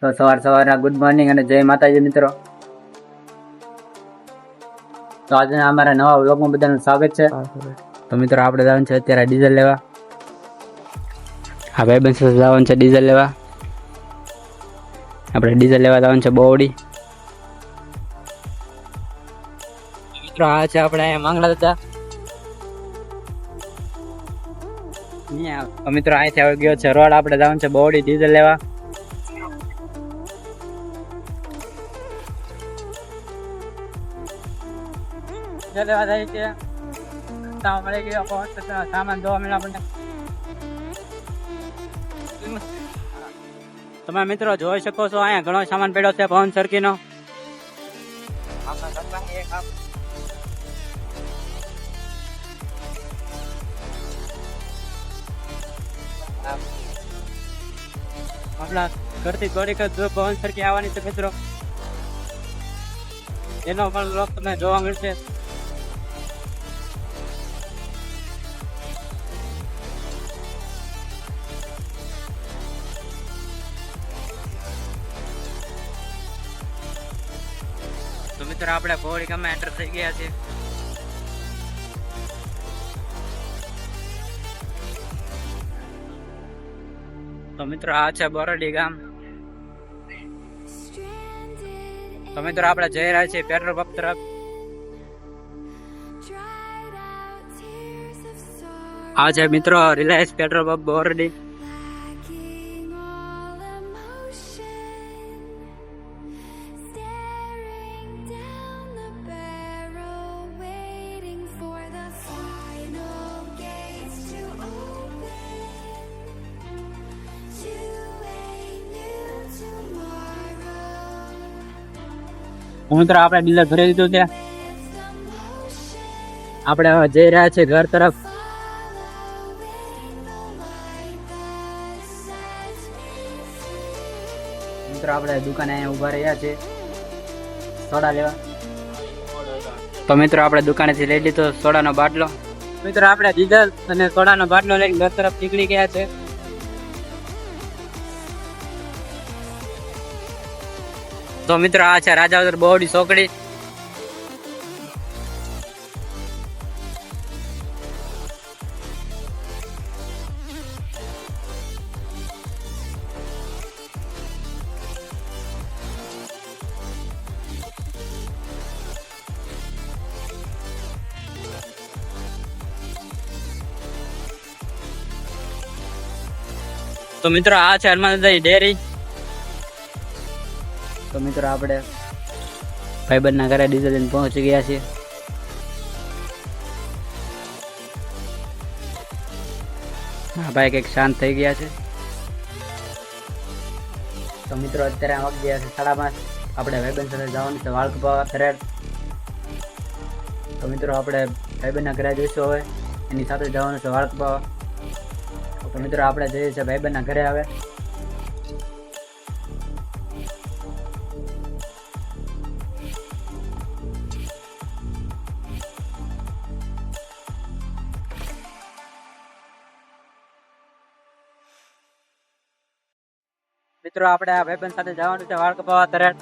તો સવારના good morning અને જય માતાજી મિત્રો. તો આજના અમારા નવા વ્લોગમાં બધાનું સ્વાગત છે. તો મિત્રો આપણે જવાનું છે અત્યારે ડીઝલ લેવા. હા ભાઈ બંધ જવાનું છે ડીઝલ લેવા. આપણે ડીઝલ લેવા જવાનું છે બોવડી. મિત્રો આ છે આપણે અહીંયા માંગલા હતા. તો મિત્રો અહીંથી આવી ગયો છે રોડ. આપણે જવાનું છે બોવડી ડીઝલ લેવા. લેવા જાય છે મળી ગયો સામાન જોવા મળે આપણને. તમે મિત્રો જોઈ શકો છો અહીંયા ઘણો સામાન પડ્યો છે પવન સરકીનો. આપણા ઘરથી થોડીક જ પવન સરકી આવવાની છે મિત્રો. એનો પણ બ્લોગ તમને જોવા મળશે. તો મિત્રો આપણે બોવડી ગામમાં એન્ટર થઈ ગયા છે. તો મિત્રો આ છે બોરડી ગામ. તો મિત્રો આપણે જઈ રહ્યા છીએ પેટ્રોલ પંપ તરફ. આ છે મિત્રો રિલાયન્સ પેટ્રોલ પંપ બોરડી. મિત્રો આપણે ડીલર ભરી દીધું છે. આપણે હવે જઈ રહ્યા છીએ ઘર તરફ. મિત્રો આપણે દુકાને અહીંયા ઉભા રહ્યા છે સોડા લેવા. તો મિત્રો આપણે દુકાનેથી લઈ લીધો સોડાનો બાટલો. મિત્રો આપણે ડીઝલ અને સોડાનો બાટલો લઈને ઘર તરફ નીકળી ગયા છે. તો મિત્રો આ છે રાજાવદર બોવડી ચોકડી. તો મિત્રો આ છે હનુમાનદાસ ડેરી. તો મિત્રો આપણે ભાઈબંધના ઘરે ડીઝલ લઈને પહોંચી ગયા છીએ. હા ભાઈ કંઈક શાંત થઈ ગયા છે. તો મિત્રો અત્યારે વાગી ગયા છે 5:30. આપણે ભાઈબંધ સાથે જવાનું છે વાળ કપાવવા થરેડ. તો મિત્રો આપણે ભાઈબંધના ઘરે જઈશું હવે. એની સાથે જવાનું છે વાળ કપાવવા. તો મિત્રો આપણે જઈએ છીએ ભાઈબંધના ઘરે આવે. મિત્રો આપણે આ ભાઈબંધ સાથે જવાનું છે વાળ કપાવવા તરત.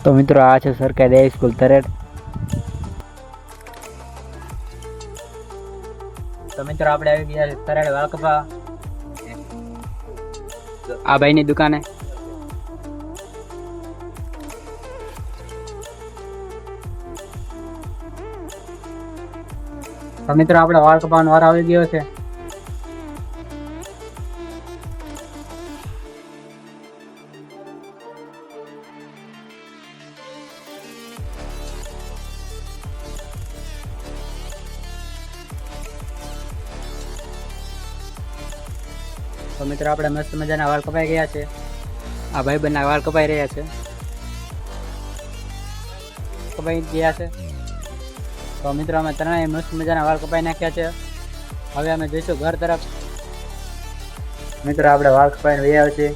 તો મિત્રો આ છે સરકારી હાઈસ્કૂલ તરેડ. તો મિત્રો આપણે આવી ગયા છે તરેડ વાળ કપાવવા આ ભાઈની દુકાને. તો મિત્રો આપણે વાળ કપાવવાનો વાર આવી ગયો છે. તો મિત્રો આપણે મસ્ત મજાના વાળ કપાઈ ગયા છે. આ ભાઈબંધના વાળ કપાઈ રહ્યા છે. કપાઈ ગયા છે. તો મિત્રો અમે ત્રણેય મસ્ત મજાના વાળ કપાઈ નાખ્યા છે. હવે અમે જઈશું ઘર તરફ. મિત્રો આપણે વાળ કપાઈને વહી આવે છે.